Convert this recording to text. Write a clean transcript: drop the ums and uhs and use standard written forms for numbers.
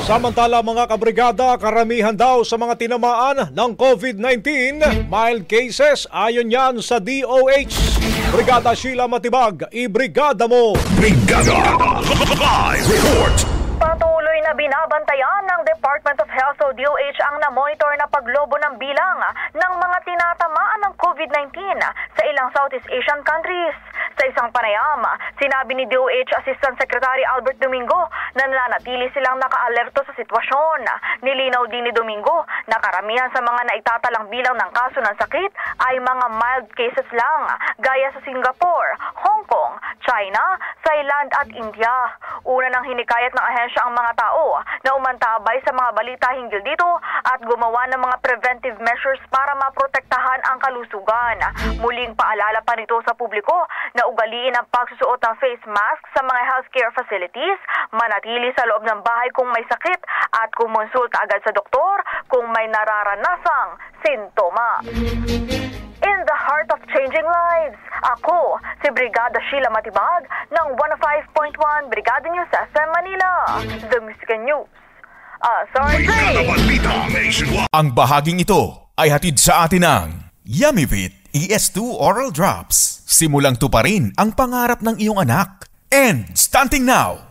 Samantala mga kabrigada, karamihan daw sa mga tinamaan ng COVID-19, mild cases ayon yan sa DOH. Brigada Sheila Matibag, i-brigada mo! Brigada! Live report! Patuloy na binabantayan ng Department of Health o DOH ang na-monitor na paglobo ng bilang ng mga tinatamaan ng COVID-19 sa ilang Southeast Asian countries. Sa isang panayam, sinabi ni DOH Assistant Secretary Albert Domingo na nananatili silang naka-alerto sa sitwasyon. Nilinaw din ni Domingo na karamihan sa mga naitatalang bilang ng kaso ng sakit ay mga mild cases lang, gaya sa Singapore, Hong Kong, China, Thailand at India. Una nang hinikayat ng ahensya ang mga tao na umantabay sa mga balita hinggil dito at gumawa ng mga preventive measures para maprotektahan ang kalusugan. Muling paalala pa nito sa publiko na ugaliin ang pagsusuot ng face mask sa mga healthcare facilities, manatili sa loob ng bahay kung may sakit at kumonsulta agad sa doktor kung may nararanasang sintoma. In the heart of changing lives, ako si Brigada Sheila Matibag ng 105.1 Brigada News FM Manila, The Music News. Ang bahaging ito ay hatid sa atin ng Yummyvit ES2 Oral Drops. Simulang tuparin ang pangarap ng iyong anak. And stunting now,